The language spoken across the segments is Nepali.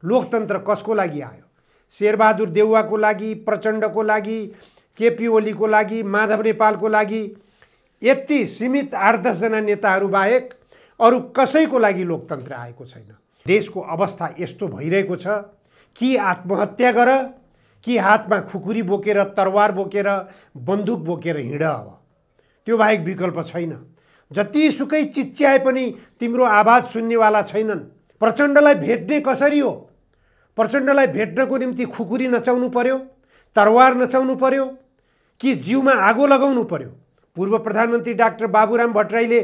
लोकतन्त्र कसको लागि आयो? शेरबहादुर देउवाको लागि, प्रचण्डको लागि, केपी ओलीको लागि, माधव नेपालको लागि, यति सीमित 8-10 जना नेताहरू बाहेक अरू कसैको लागि लोकतन्त्र आएको छैन। देशको अवस्था यस्तो भइरहेको छ कि आत्महत्या गर कि हातमा खुकुरी बोकेर, तरवार बोकेर, बन्दुक बोकेर हिँड। अब त्यो बाहेक विकल्प छैन। जतिसुकै चिच्याए पनि तिम्रो आवाज सुन्नेवाला छैनन्। प्रचण्डलाई भेट्ने कसरी हो? प्रचण्डलाई भेट्नको निम्ति खुकुरी नचाउनु पर्यो, तरवार नचाउनु पर्यो कि जिउमा आगो लगाउनु पर्यो? पूर्व प्रधानमन्त्री डाक्टर बाबुराम भट्टराईले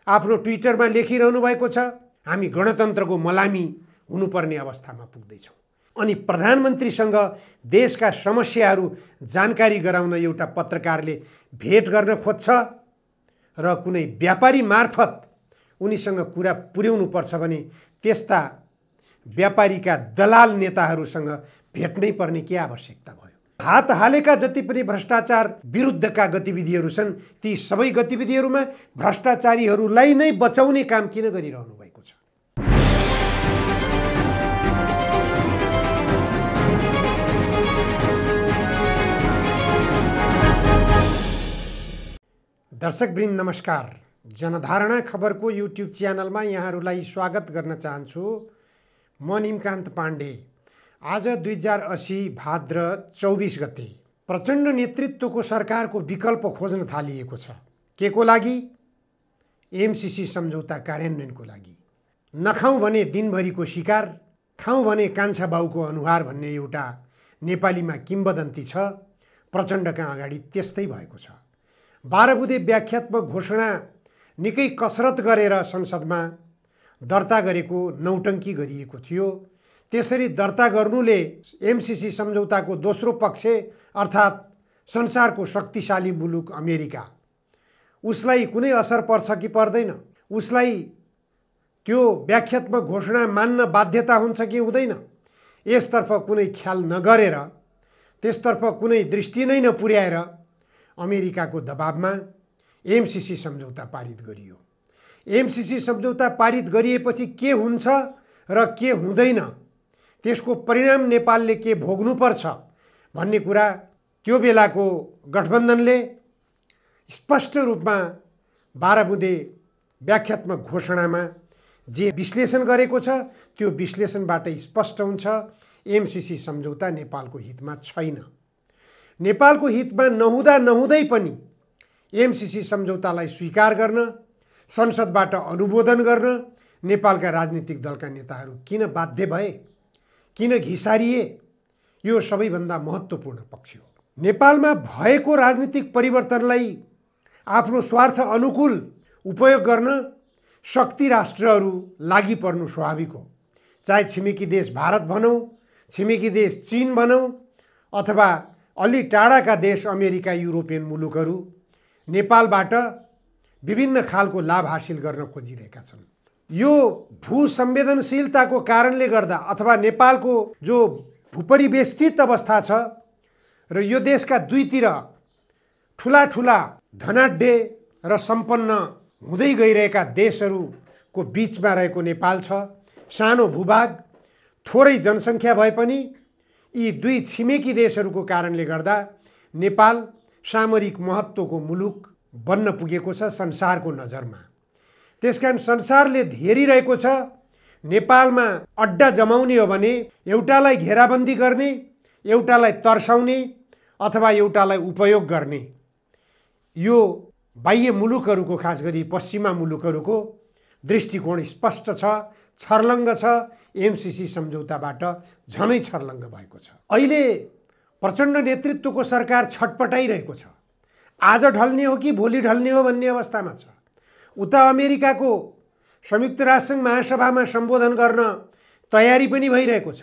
आफ्नो ट्विटरमा लेखिरहनु भएको छ, हामी गणतन्त्रको मलामी हुनुपर्ने अवस्थामा पुग्दैछौँ। अनि प्रधानमन्त्रीसँग देशका समस्याहरू जानकारी गराउन एउटा पत्रकारले भेट गर्न खोज्छ र कुनै व्यापारी मार्फत उनीसँग कुरा पुर्याउनुपर्छ भने त्यस्ता व्यापारीका दलाल नेताहरूसँग भेट्नै पर्ने के आवश्यकता भयो? हात हालेका जति पनि भ्रष्टाचार विरुद्धका गतिविधिहरू छन्, ती सबै गतिविधिहरूमा भ्रष्टाचारीहरूलाई नै बचाउने काम किन गरिरहनु भएको छ? दर्शकवृन्द नमस्कार। जनधारणा खबरको युट्युब च्यानलमा यहाँहरूलाई स्वागत गर्न चाहन्छु। म निमकान्त पाण्डे। आज 2080 भाद्र 24 गते प्रचण्ड नेतृत्वको सरकारको विकल्प खोज्न थालिएको छ। के को लागि? एमसीसी सम्झौता कार्यान्वयनको लागि। नखाउँ भने दिनभरिको शिकार, खाउँ भने कान्छा बाउको अनुहार भन्ने एउटा नेपालीमा किम्बदन्ती छ। प्रचण्डका अगाडि त्यस्तै भएको छ। 12 बुँदे व्याख्यात्मक घोषणा निकै कसरत गरेर संसदमा दर्ता गरेको नौटङ्की गरिएको थियो। त्यसरी दर्ता गर्नुले एमसीसी सम्झौताको दोस्रो पक्ष अर्थात् संसारको शक्तिशाली मुलुक अमेरिका, उसलाई कुनै असर पर्छ कि पर्दैन? उसलाई त्यो व्याख्यात्मक घोषणा मान्न बाध्यता हुन्छ कि हुँदैन? यसतर्फ कुनै ख्याल नगरेर, त्यसतर्फ कुनै दृष्टि नै नपुर्याएर अमेरिकाको दबाबमा एमसीसी सम्झौता पारित गरियो। एमसीसी सम्झौता पारित गरिएपछि के हुन्छ र के हुँदैन, त्यसको परिणाम नेपालले के भोग्नुपर्छ भन्ने कुरा त्यो बेलाको गठबन्धनले स्पष्ट रूपमा 12 बुँदे व्याख्यात्मक घोषणामा जे विश्लेषण गरेको छ त्यो विश्लेषणबाट स्पष्ट हुन्छ एमसीसी सम्झौता नेपालको हितमा छैन। नेपालको हितमा नहुँदै पनि एमसीसी सम्झौतालाई स्वीकार गर्न, संसदबाट अनुमोदन गर्न नेपालका राजनीतिक दलका नेताहरू किन बाध्य भए, किन घिसारिए? यो सबैभन्दा महत्त्वपूर्ण पक्ष हो। नेपालमा भएको राजनीतिक परिवर्तनलाई आफ्नो स्वार्थ अनुकूल उपयोग गर्न शक्ति राष्ट्रहरू लागि पर्नु स्वाभाविक हो। चाहे छिमेकी देश भारत भनौँ, छिमेकी देश चीन भनौँ, अथवा अलि टाढाका देश अमेरिका, युरोपियन मुलुकहरू नेपालबाट विभिन्न खालको लाभ हासिल गर्न खोजिरहेका छन्। यो भूसंवेदनशीलताको कारणले गर्दा अथवा नेपालको जो भूपरिवेष्टित अवस्था छ र यो देशका दुईतिर ठुला ठुला धनाढ्य र सम्पन्न हुँदै गइरहेका देशहरूको बीचमा रहेको नेपाल छ। सानो भूभाग, थोरै जनसङ्ख्या भए पनि यी दुई छिमेकी देशहरूको कारणले गर्दा नेपाल सामरिक महत्त्वको मुलुक बन्न पुगेको छ संसारको नजरमा। त्यसकारण संसारले हेरिरहेको छ नेपालमा अड्डा जमाउने हो भने एउटालाई घेराबन्दी गर्ने, एउटालाई तर्साउने अथवा एउटालाई उपयोग गर्ने। यो बाह्य मुलुकहरूको, खास गरी पश्चिमा मुलुकहरूको दृष्टिकोण स्पष्ट छ, छर्लङ्ग छ। एमसीसी सम्झौताबाट झनै छर्लङ्ग भएको छ। अहिले प्रचण्ड नेतृत्वको सरकार छटपटाइरहेको छ। आज ढल्ने हो कि भोलि ढल्ने हो भन्ने अवस्थामा छ। उता अमेरिकाको संयुक्त राष्ट्रसङ्घ महासभामा सम्बोधन गर्न तयारी पनि भइरहेको छ।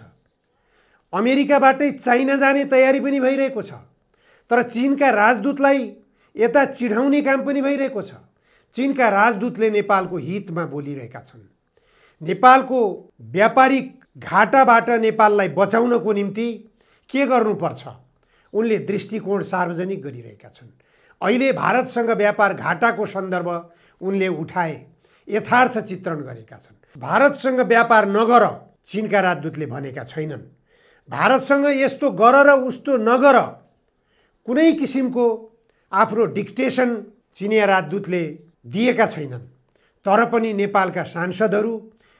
अमेरिकाबाटै चाइना जाने तयारी पनि भइरहेको छ। तर चीनका राजदूतलाई यता चिढाउने काम पनि भइरहेको छ। चीनका राजदूतले नेपालको हितमा बोलिरहेका छन्। नेपालको व्यापारिक घाटाबाट नेपाललाई बचाउनको निम्ति के गर्नुपर्छ उनले दृष्टिकोण सार्वजनिक गरिरहेका छन्। अहिले भारतसँग व्यापार घाटाको सन्दर्भ उनले उठाए, यथार्थ चित्रण गरेका छन्। भारतसँग व्यापार नगर, चीनका राजदूतले भनेका छैनन्। भारतसँग यस्तो गर र उस्तो नगर कुनै किसिमको आफ्नो डिक्टेसन चिनिया राजदूतले दिएका छैनन्। तर पनि नेपालका सांसदहरू,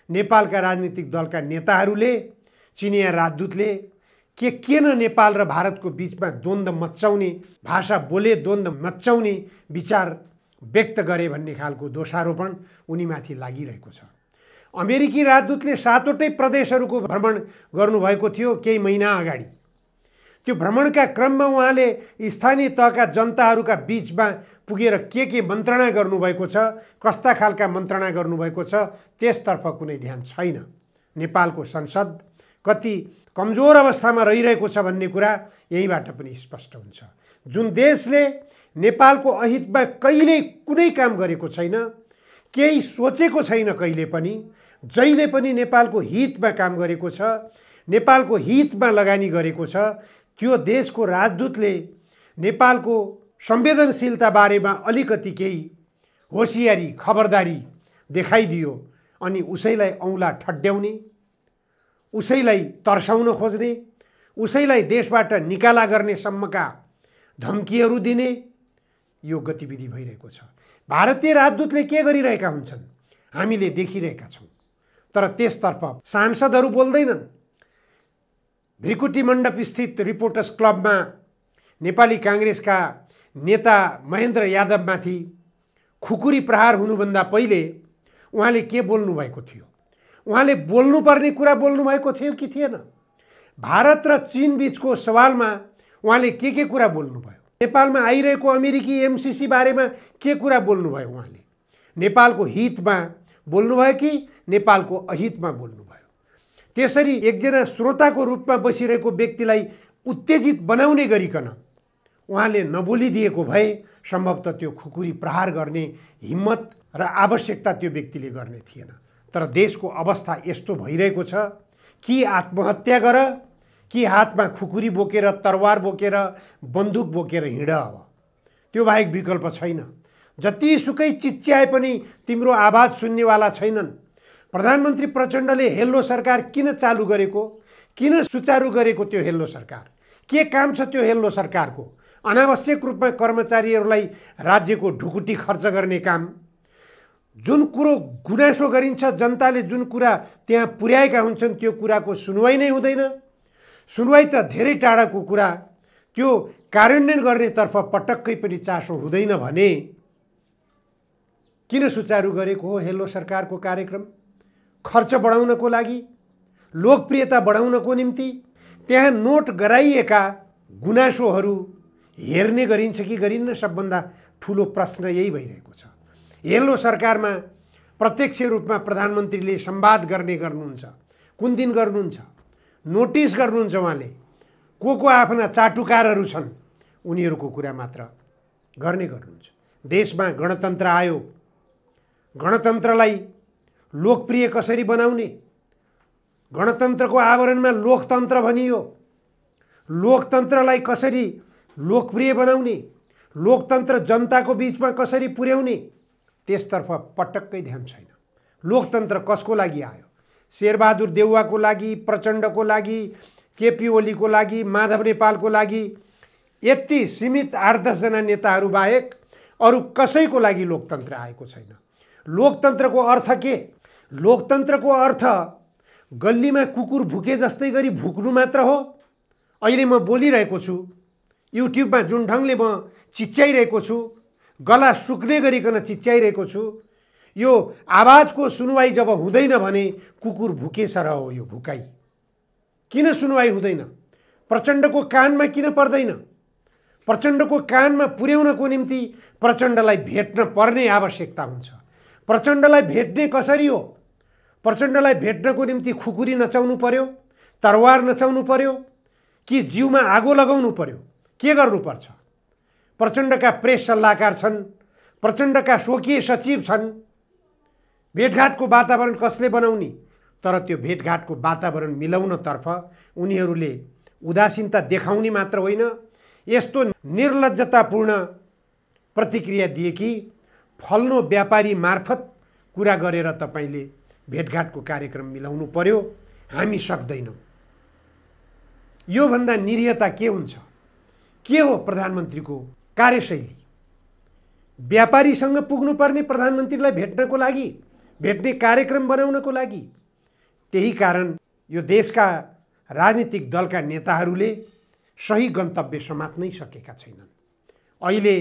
नेपालका राजनीतिक दलका नेताहरूले, चिनिया राजदूतले किन नेपाल र भारतको बिचमा द्वन्द्व मच्चाउने, भाषा बोले द्वन्द्व मच्चाउने विचार व्यक्त गरे भन्ने खालको दोषारोपण उनीमाथि लागिरहेको छ। अमेरिकी राजदूतले 7वटै प्रदेशहरूको भ्रमण गर्नुभएको थियो केही महिना अगाडि। त्यो भ्रमणका क्रममा उहाँले स्थानीय तहका जनताहरूका बिचमा पुगेर के मन्त्रणा गर्नुभएको छ, कस्ता खालका मन्त्रणा गर्नुभएको छ, त्यसतर्फ कुनै ध्यान छैन। नेपालको संसद कति कमजोर अवस्थामा रहिरहेको छ भन्ने कुरा यहीबाट पनि स्पष्ट हुन्छ। जुन देशले नेपालको अहितमा कहिल्यै कुनै काम गरेको छैन, केही सोचेको छैन, कहिले पनि जहिले पनि नेपालको हितमा काम गरेको छ, नेपालको हितमा लगानी गरेको छ, त्यो देशको राजदूतले नेपालको संवेदनशीलता बारेमा अलिकति केही होसियारी, खबरदारी देखाइदियो अनि उसैलाई औँला ठड्याउने, उसैलाई तर्साउन खोज्ने, उसैलाई देशबाट निकाला गर्ने सम्मका धम्कीहरू दिने यो गतिविधि भइरहेको छ। भारतीय राजदूतले के गरिरहेका हुन्छन् हामीले देखिरहेका छौँ। तर त्यसतर्फ सांसदहरू बोल्दैनन्। भृकुटी मण्डप स्थित रिपोर्टर्स क्लबमा नेपाली काङ्ग्रेसका नेता महेन्द्र यादवमाथि खुकुरी प्रहार हुनुभन्दा पहिले उहाँले के बोल्नुभएको थियो? उहाँले बोल्नुपर्ने कुरा बोल्नुभएको थियो कि थिएन? भारत र चीन बीचको सवालमा उहाँले के कुरा बोल्नुभयो? नेपालमा आइरहेको अमेरिकी एमसिसी बारेमा के कुरा बोल्नुभयो? उहाँले नेपालको हितमा बोल्नुभयो कि नेपालको अहितमा बोल्नुभयो? त्यसरी एकजना श्रोताको रूपमा बसिरहेको व्यक्तिलाई उत्तेजित बनाउने गरिकन उहाँले नबोलिदिएको भए सम्भवतः त्यो खुकुरी प्रहार गर्ने हिम्मत र आवश्यकता त्यो व्यक्तिले गर्ने थिएन। तर देशको अवस्था यस्तो भइरहेको छ कि आत्महत्या गर कि हातमा खुकुरी बोकेर, तरवार बोकेर, बन्दुक बोकेर हिँड। अब त्यो बाहेक विकल्प छैन। जतिसुकै चिच्याए पनि तिम्रो आवाज सुन्नेवाला छैनन्। प्रधानमन्त्री प्रचण्डले हेल्लो सरकार किन चालु गरेको, किन सुचारू गरेको? त्यो हेल्लो सरकार के काम छ? त्यो हेल्लो सरकारको अनावश्यक रूपमा कर्मचारीहरूलाई राज्यको ढुकुटी खर्च गर्ने काम, जुन कुरो गुनासो गरिन्छ, जनताले जुन कुरा त्यहाँ पुर्याएका हुन्छन् त्यो कुराको सुनवाई नै हुँदैन। सुनवाई त धेरै टाढाको कुरा, त्यो कार्यान्वयन गर्नेतर्फ पटक्कै पनि चासो हुँदैन भने किन सुचारू गरेको हो हेल्लो सरकारको कार्यक्रम? खर्च बढाउनको लागि, लोकप्रियता बढाउनको निम्ति। त्यहाँ नोट गराइएका गुनासोहरू हेर्ने गरिन्छ कि गरिन्न? सबभन्दा ठुलो प्रश्न यही भइरहेको छ। हेल्लो सरकारमा प्रत्यक्ष रूपमा प्रधानमन्त्रीले संवाद गर्नुहुन्छ। कुन दिन गर्नुहुन्छ? नोटिस गर्नुहुन्छ उहाँले। को आफ्ना चाटुकारहरू छन् उनीहरूको कुरा मात्र गर्नुहुन्छ। देशमा गणतन्त्र आयो, गणतन्त्रलाई लोकप्रिय कसरी बनाउने, गणतन्त्रको आवरणमा लोकतन्त्र भनियो, लोकतन्त्रलाई कसरी लोकप्रिय बनाउने, लोकतन्त्र जनताको बीचमा कसरी पुर्याउने, त्यसतर्फ पटक्कै ध्यान छैन। लोकतन्त्र कसको लागि आयो? शेरबहादुर देउवाको लागि, प्रचण्डको लागि, केपी ओलीको लागि, माधव नेपालको लागि, यति सीमित 8-10 जना नेताहरू बाहेक अरू कसैको लागि लोकतन्त्र आएको छैन। लोकतन्त्रको अर्थ के? लोकतन्त्रको अर्थ गल्लीमा कुकुर भुके जस्तै गरी भुक्नु मात्र हो। अहिले म बोलिरहेको छु, युट्युबमा जुन ढङ्गले म चिच्याइरहेको छु, गला सुक्ने गरिकन चिच्याइरहेको छु, यो आवाजको सुनवाई जब हुँदैन भने कुकुर भुके सरह हो यो भुकाइ। किन सुनवाई हुँदैन? प्रचण्डको कानमा किन पर्दैन? प्रचण्डको कानमा पुर्याउनको निम्ति प्रचण्डलाई भेट्न पर्ने आवश्यकता हुन्छ। प्रचण्डलाई भेट्ने कसरी हो? प्रचण्डलाई भेट्नको निम्ति खुकुरी नचाउनु पर्यो, तरवार नचाउनु पर्यो कि जिउमा आगो लगाउनु पर्यो? के गर्नुपर्छ? प्रचण्डका प्रेस सल्लाहकार छन्, प्रचण्डका स्वकीय सचिव छन्। भेटघाटको वातावरण कसले बनाउने? तर त्यो भेटघाटको वातावरण मिलाउनतर्फ उनीहरूले उदासीनता देखाउने मात्र होइन, यस्तो निर्लज्जतापूर्ण प्रतिक्रिया दिए कि फल्नो व्यापारी मार्फत कुरा गरेर तपाईले भेटघाटको कार्यक्रम मिलाउनु पर्यो। हामी सक्दैनौँ। योभन्दा निरीहता के हुन्छ? के हो प्रधानमन्त्रीको कार्यशैली? व्यापारीसँग पुग्नुपर्ने प्रधानमन्त्रीलाई भेट्नको लागि, भेट्ने कार्यक्रम बनाउनको लागि। त्यही कारण यो देशका राजनीतिक दलका नेताहरूले सही गन्तव्य समात्नै सकेका छैनन्। अहिले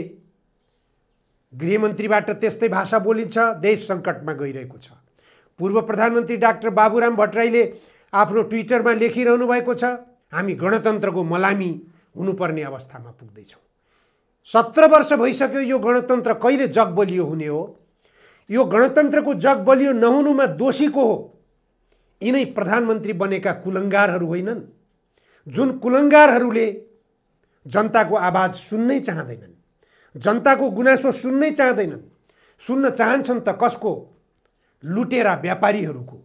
गृहमन्त्रीबाट त्यस्तै भाषा बोलिन्छ, देश सङ्कटमा गइरहेको छ। पूर्व प्रधानमन्त्री डाक्टर बाबुराम भट्टराईले आफ्नो ट्विटरमा लेखिरहनु भएको छ, हामी गणतन्त्रको मलामी हुनुपर्ने अवस्थामा पुग्दैछौँ। 17 वर्ष भइसक्यो यो गणतन्त्र कहिले जग बलियो हुने हो? यो गणतन्त्रको जग बलियो नहुनुमा दोषी को हो? यिनै प्रधानमन्त्री बनेका कुलङ्गारहरू होइनन्? जुन कुलङ्गारहरूले जनताको आवाज सुन्नै चाहँदैनन्, जनताको गुनासो सुन्नै चाहँदैनन्। सुन्न चाहन्छन् त कसको? लुटेरा व्यापारीहरूको,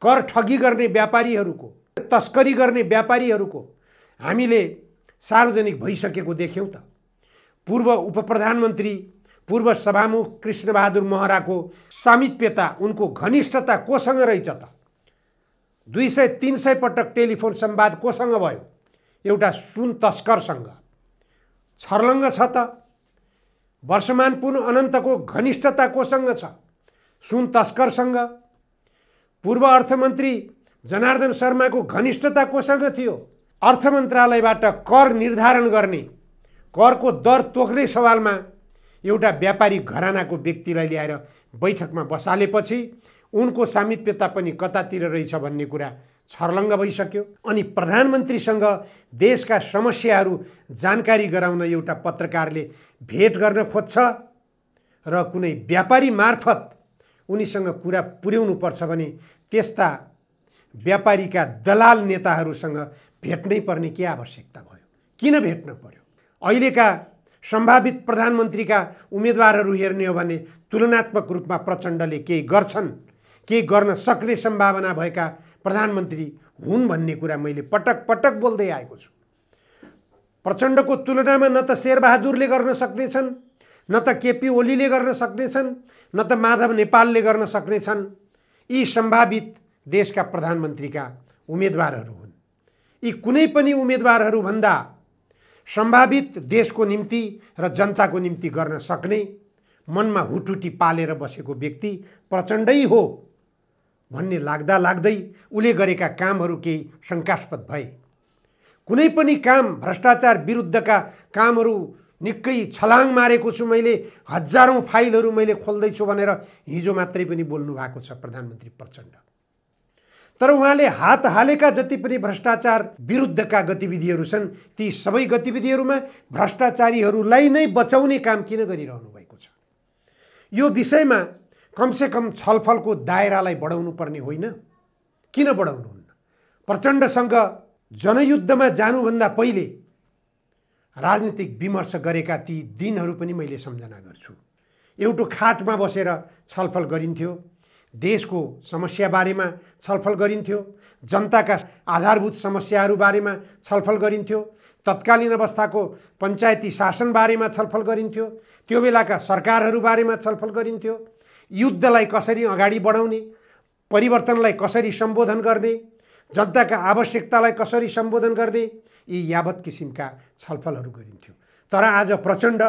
कर ठगी गर्ने व्यापारीहरूको, तस्करी गर्ने व्यापारीहरूको। हामीले सार्वजनिक भइसकेको देख्यौँ त। पूर्व उपप्रधानमन्त्री, पूर्व सभामुख कृष्णबहादुर महराको सामिप्यता, उनको घनिष्ठता कोसँग रहेछ त? 200-300 पटक टेलिफोन संवाद कोसँग भयो? एउटा सुन तस्करसँग। छर्लङ्ग छ त। वर्षमान पुन अनन्तको घनिष्ठता कोसँग छ? सुन तस्करसँग। पूर्व अर्थमन्त्री जनार्दन शर्माको घनिष्ठता कोसँग थियो? अर्थ मन्त्रालयबाट कर निर्धारण गर्ने, करको दर तोक्ने सवालमा एउटा व्यापारी घरानाको व्यक्तिलाई ल्याएर बैठकमा बसालेपछि उनको सामिप्यता पनि कतातिर रहेछ भन्ने कुरा छर्लङ्ग भइसक्यो। अनि प्रधानमन्त्रीसँग देशका समस्याहरू जानकारी गराउन एउटा पत्रकारले भेट गर्न खोज्छ र कुनै व्यापारी मार्फत उनीसँग कुरा पुर्याउनु पर्छ भने त्यस्ता व्यापारीका दलाल नेताहरूसँग भेट्नै पर्ने के आवश्यकता भयो? किन भेट्न पर्यो? अहिलेका सम्भावित प्रधानमन्त्रीका उम्मेदवारहरू हेर्ने हो भने तुलनात्मक रूपमा प्रचण्डले केही गर्छन्, केही गर्न सक्ने सम्भावना भएका प्रधानमन्त्री हुन् भन्ने कुरा मैले पटक पटक बोल्दै आएको छु। प्रचण्डको तुलनामा न त शेरबहादुरले गर्न सक्नेछन्, न त केपी ओलीले गर्न सक्नेछन्, न त माधव नेपालले गर्न सक्नेछन्। यी सम्भावित देशका प्रधानमन्त्रीका उम्मेदवारहरू हुन्। यी कुनै पनि उम्मेदवारहरूभन्दा सम्भावित देशको निम्ति र जनताको निम्ति गर्न सक्ने, मनमा हुटुटी पालेर बसेको व्यक्ति प्रचण्डै हो भन्ने लाग्दा लाग्दै उले गरेका कामहरू केही शङ्कास्पद भए। कुनै पनि काम, भ्रष्टाचार विरुद्धका कामहरू निकै छलाङ मारेको छु मैले, हजारौं फाइलहरू मैले खोल्दैछु भनेर हिजो मात्रै पनि बोल्नु भएको छ प्रधानमन्त्री प्रचण्ड। तर उहाँले हात हालेका जति पनि भ्रष्टाचार विरुद्धका गतिविधिहरू छन्, ती सबै गतिविधिहरूमा भ्रष्टाचारीहरूलाई नै बचाउने काम किन गरिरहनु भएको छ? यो विषयमा कमसेकम छलफलको दायरालाई बढाउनु पर्ने होइन? किन बढाउनुहुन्न? प्रचण्डसँग जनयुद्धमा जानुभन्दा पहिले राजनीतिक विमर्श गरेका ती दिनहरू पनि मैले सम्झना गर्छु। एउटा खाटमा बसेर छलफल गरिन्थ्यो, देशको समस्या बारेमा छलफल गरिन्थ्यो, जनताका आधारभूत समस्याहरू बारेमा छलफल गरिन्थ्यो, तत्कालीन अवस्थाको पञ्चायती शासन बारेमा छलफल गरिन्थ्यो, त्यो बेलाका सरकारहरू बारेमा छलफल गरिन्थ्यो, युद्धलाई कसरी अगाडि बढाउने, परिवर्तनलाई कसरी सम्बोधन गर्ने, जनताका आवश्यकतालाई कसरी सम्बोधन गर्ने, यी यावत किसिमका छलफलहरू गरिन्थ्यो। तर आज प्रचण्ड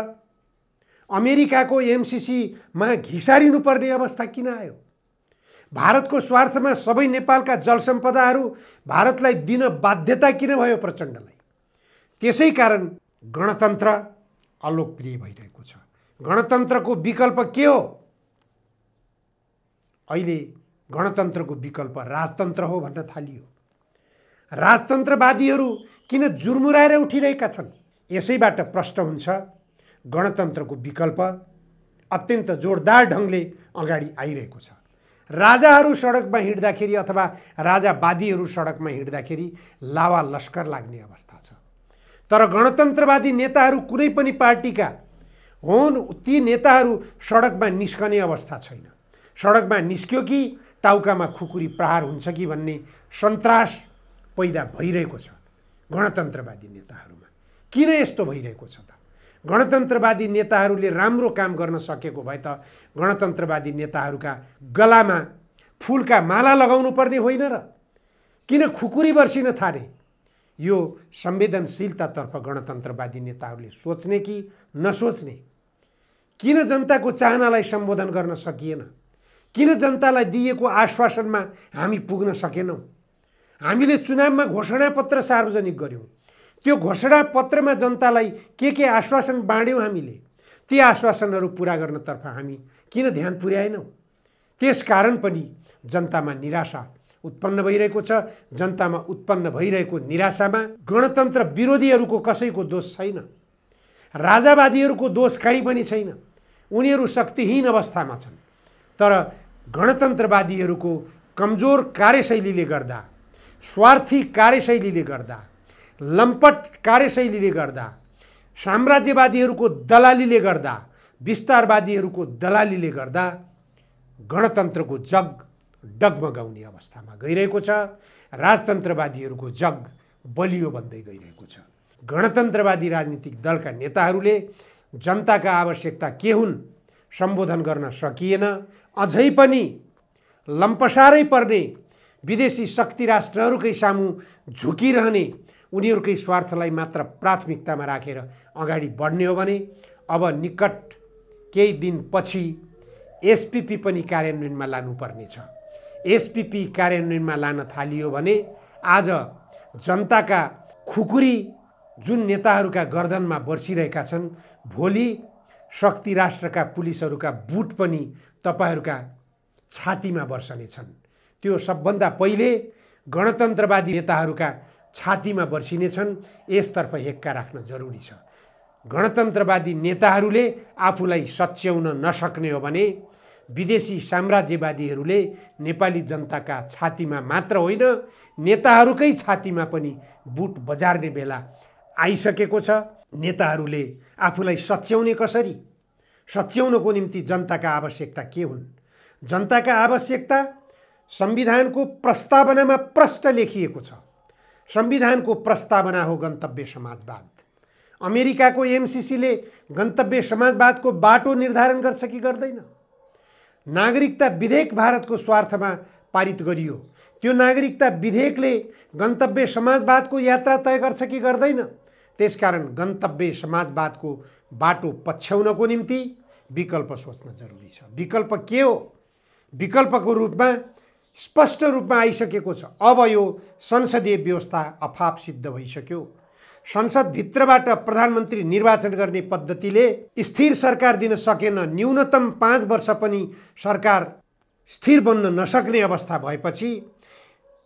अमेरिकाको एमसीसीमा घिसारिनुपर्ने अवस्था किन आयो? भारतको स्वार्थमा सबै नेपालका जलसम्पदाहरू भारतलाई दिन बाध्यता किन भयो प्रचण्डलाई? त्यसै कारण गणतन्त्र अलोकप्रिय भइरहेको छ। गणतन्त्रको विकल्प के हो? अहिले गणतन्त्रको विकल्प राजतन्त्र हो भन्न थालियो। राजतन्त्रवादीहरू किन जुर्मुराएर उठिरहेका छन्? यसैबाट प्रश्न हुन्छ गणतन्त्रको विकल्प अत्यन्त जोरदार ढङ्गले अगाडि आइरहेको छ। राजाहरू सडकमा हिँड्दाखेरि अथवा राजावादीहरू सडकमा हिँड्दाखेरि लावा लस्कर लाग्ने अवस्था छ। तर गणतन्त्रवादी नेताहरू कुनै पनि पार्टीका हुन्, ती नेताहरू सडकमा निस्कने अवस्था छैन। सडकमा निस्क्यो कि टाउकामा खुकुरी प्रहार हुन्छ कि भन्ने सन्तास पैदा भइरहेको छ गणतन्त्रवादी नेताहरूमा। किन यस्तो भइरहेको छ त? गणतन्त्रवादी नेताहरूले राम्रो काम गर्न सकेको भए त गणतन्त्रवादी नेताहरूका गलामा फुलका माला लगाउनु पर्ने होइन र? किन खुकुरी बर्सिन थाले? यो संवेदनशीलतातर्फ गणतन्त्रवादी नेताहरूले सोच्ने कि नसोच्ने? किन जनताको चाहनालाई सम्बोधन गर्न सकिएन? किन जनतालाई दिएको आश्वासनमा हामी पुग्न सकेनौँ? हामीले चुनावमा घोषणापत्र सार्वजनिक गर्यौँ। त्यो घोषणापत्रमा जनतालाई के आश्वासन बाँड्यौँ हामीले? ती आश्वासनहरू पुरा गर्नतर्फ हामी किन ध्यान पुर्याएनौँ? त्यसकारण पनि जनतामा निराशा उत्पन्न भइरहेको छ। जनतामा उत्पन्न भइरहेको निराशामा गणतन्त्र विरोधीहरूको कसैको दोष छैन, राजावादीहरूको दोष कहीँ पनि छैन। उनीहरू शक्तिहीन अवस्थामा छन्। तर गणतन्त्रवादीहरूको कमजोर कार्यशैलीले गर्दा, स्वार्थी कार्यशैलीले गर्दा, लम्पट कार्यशैलीले गर्दा, साम्राज्यवादीहरूको दलालीले गर्दा, विस्तारवादीहरूको दलालीले गर्दा गणतन्त्रको जग डगमगाउने अवस्थामा गइरहेको छ। राजतन्त्रवादीहरूको जग बलियो बन्दै गइरहेको छ। गणतन्त्रवादी राजनीतिक दलका नेताहरूले जनताका आवश्यकता के हुन् सम्बोधन गर्न सकिएन। अझै पनि लम्पसारै पर्ने विदेशी शक्ति राष्ट्रहरूकै सामु झुकिरहने, उनीहरूकै स्वार्थलाई मात्र प्राथमिकतामा राखेर अगाडि बढ्ने हो भने अब निकट केही दिनपछि एसपीपी पनि कार्यान्वयनमा लानुपर्नेछ। एसपीपी कार्यान्वयनमा लान थालियो भने आज जनताका खुकुरी जुन नेताहरूका गर्दनमा बर्सिरहेका छन्, भोलि शक्ति राष्ट्रका पुलिसहरूका बुट पनि तपाईहरूका छातीमा बर्सनेछन्। त्यो सबभन्दा पहिले गणतन्त्रवादी नेताहरूका छातीमा बर्सिनेछन्। यसतर्फ हेक्का राख्न जरुरी छ। गणतन्त्रवादी नेताहरूले आफूलाई सच्याउन नसक्ने हो भने विदेशी साम्राज्यवादीहरूले नेपाली जनताका छातीमा मात्र होइन, नेताहरूकै छातीमा पनि बुट बजार्ने बेला आइसकेको छ। नेताहरूले आफूलाई सच्याउने कसरी? सच्याउनको निम्ति जनताका आवश्यकता के हुन्? जनताका आवश्यकता संविधानको प्रस्तावनामा प्रष्ट लेखिएको छ। संविधानको प्रस्तावना हो गन्तव्य समाजवाद। अमेरिकाको एमसीसीले गन्तव्य समाजवादको बाटो निर्धारण गर्छ कि गर्दैन? नागरिकता विधेयक भारतको स्वार्थमा पारित गरियो। त्यो नागरिकता विधेयकले गन्तव्य समाजवादको यात्रा तय गर्छ कि गर्दैन? त्यसकारण गन्तव्य समाजवादको बाटो पछ्याउनको निम्ति विकल्प सोच्न जरुरी छ। विकल्प के हो? विकल्पको रूपमा स्पष्ट रूपमा आइसकेको छ। अब यो संसदीय व्यवस्था अफाप सिद्ध भइसक्यो। संसदभित्रबाट प्रधानमन्त्री निर्वाचन गर्ने पद्धतिले स्थिर सरकार दिन सकेन। न्यूनतम 5 वर्ष पनि सरकार स्थिर बन्न नसक्ने अवस्था भएपछि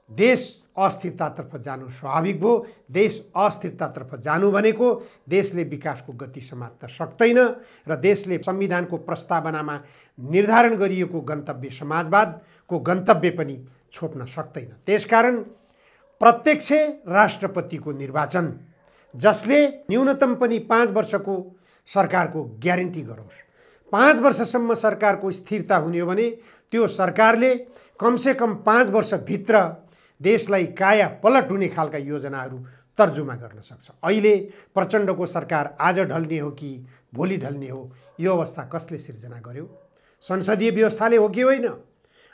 देश अस्थिरतातर्फ जानु स्वाभाविक भयो। देश अस्थिरतातर्फ जानु भनेको देशले विकासको गति समात्न सक्दैन र देशले संविधानको प्रस्तावनामा निर्धारण गरिएको गन्तव्य समाजवादको गन्तव्य पनि छोप्न सक्दैन। त्यसकारण प्रत्यक्ष राष्ट्रपतिको निर्वाचन, जसले न्यूनतम पनि 5 वर्षको सरकारको ग्यारेन्टी गरोस्। 5 वर्षसम्म सरकारको स्थिरता हुने हो भने त्यो सरकारले कमसेकम 5 वर्षभित्र देशलाई काया पलट हुने खालका योजनाहरू तर्जुमा गर्न सक्छ। अहिले प्रचण्डको सरकार आज ढल्ने हो कि भोलि ढल्ने हो, यो अवस्था कसले सिर्जना गर्यो? संसदीय व्यवस्थाले हो कि होइन?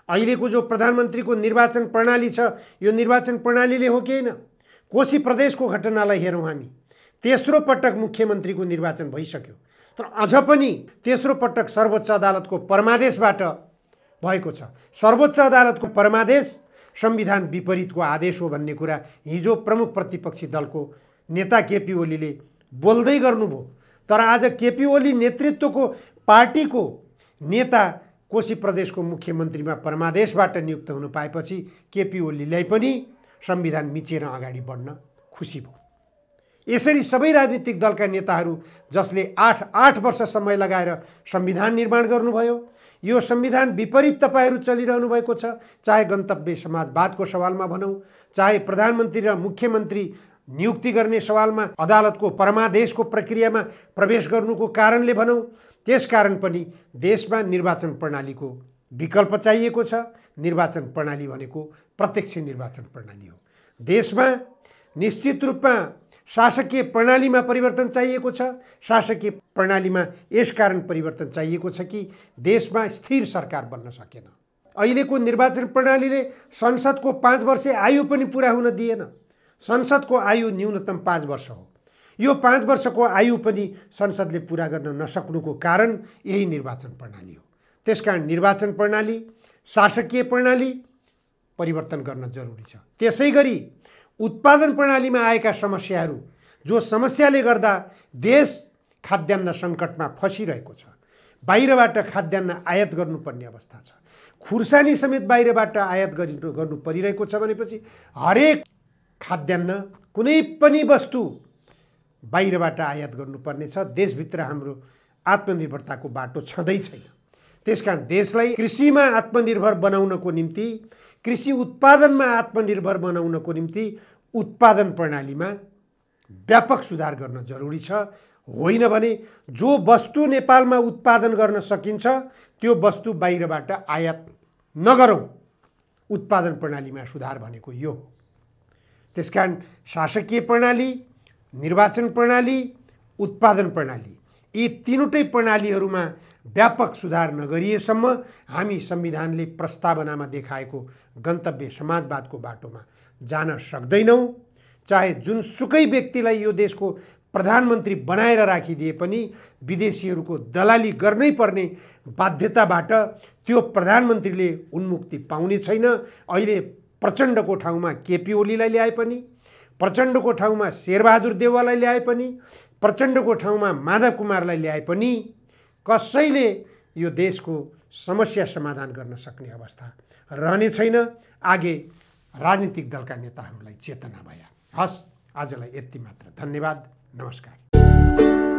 अहिलेको जो प्रधानमन्त्रीको निर्वाचन प्रणाली छ, यो निर्वाचन प्रणालीले हो कि होइन? कोशी प्रदेशको घटनालाई हेरौँ हामी। तेस्रो पटक मुख्यमन्त्रीको निर्वाचन भइसक्यो, तर अझ पनि तेस्रो पटक सर्वोच्च अदालतको परमादेशबाट भएको छ। सर्वोच्च अदालतको परमादेश संविधान विपरीतको आदेश हो भन्ने कुरा हिजो प्रमुख प्रतिपक्षी दलको नेता केपी ओलीले बोल्दै गर्नुभयो। तर आज केपी ओली नेतृत्वको पार्टीको नेता कोशी प्रदेशको मुख्यमन्त्रीमा परमादेशबाट नियुक्त हुनु पाएपछि केपी ओलीलाई पनि संविधान मिचेर अगाडि बढ्न खुसी भयो। यसरी सबै राजनीतिक दलका नेताहरू जसले 8 वर्ष समय लगाएर संविधान निर्माण गर्नुभयो, यो संविधान विपरीत तपाईहरू चलिरहनु भएको छ। चाहे गन्तव्य समाजवादको सवालमा भनौँ, चाहे प्रधानमन्त्री र मुख्यमन्त्री नियुक्ति गर्ने सवालमा अदालतको परमादेशको प्रक्रियामा प्रवेश गर्नुको कारणले भनौँ, त्यसकारण पनि देशमा निर्वाचन प्रणालीको विकल्प चाहिएको छ। निर्वाचन प्रणाली भनेको प्रत्यक्ष निर्वाचन प्रणाली हो। देशमा निश्चित रूपमा शासकीय प्रणालीमा परिवर्तन चाहिएको छ। शासकीय प्रणालीमा यसकारण परिवर्तन चाहिएको छ कि देशमा स्थिर सरकार बन्न सकेन। अहिलेको निर्वाचन प्रणालीले संसदको 5 वर्ष आयु पनि पुरा हुन दिएन। संसदको आयु न्यूनतम 5 वर्ष हो। यो 5 वर्षको आयु पनि संसदले पुरा गर्न नसक्नुको कारण यही निर्वाचन प्रणाली हो। त्यसकारण निर्वाचन प्रणाली, शासकीय प्रणाली परिवर्तन गर्न जरुरी छ। त्यसैगरी उत्पादन प्रणालीमा आएका समस्याहरू, जो समस्याले गर्दा देश खाद्यान्न सङ्कटमा फसिरहेको छ, बाहिरबाट खाद्यान्न आयात गर्नुपर्ने अवस्था छ, खुर्सानी समेत बाहिरबाट आयात गर्नु परिरहेको छ भनेपछि हरेक खाद्यान्न, कुनै पनि वस्तु बाहिरबाट आयात गर्नुपर्ने छ। देशभित्र हाम्रो आत्मनिर्भरताको बाटो छँदै छैन। त्यसकारण देशलाई कृषिमा आत्मनिर्भर बनाउनको निम्ति, कृषि उत्पादनमा आत्मनिर्भर बनाउनको निम्ति उत्पादन प्रणालीमा व्यापक सुधार गर्न जरुरी छ। होइन भने जो वस्तु नेपालमा उत्पादन गर्न सकिन्छ त्यो वस्तु बाहिरबाट आयात नगरौँ। उत्पादन प्रणालीमा सुधार भनेको यो हो। त्यसकारण शासकीय प्रणाली, निर्वाचन प्रणाली, उत्पादन प्रणाली, यी तीनवटै प्रणालीहरूमा व्यापक सुधार नगरिएसम्म हामी संविधानले प्रस्तावनामा देखाएको गन्तव्य समाजवादको बाटोमा जान सक्दैनौँ। चाहे जुनसुकै व्यक्तिलाई यो देशको प्रधानमन्त्री बनाएर राखिदिए पनि विदेशीहरूको दलाली गर्नै पर्ने बाध्यताबाट त्यो प्रधानमन्त्रीले उन्मुक्ति पाउने छैन। अहिले प्रचण्डको ठाउँमा केपी ओलीलाई ल्याए पनि, प्रचण्डको ठाउँमा शेरबहादुर देउवालाई ल्याए पनि, प्रचण्डको ठाउँमा माधव कुमारलाई ल्याए पनि कसैले यो देशको समस्या समाधान गर्न सक्ने अवस्था रहने छैन। आगे राजनीतिक दलका नेताहरूलाई चेतना भया। हस्, आजलाई यति मात्र। धन्यवाद। नमस्कार।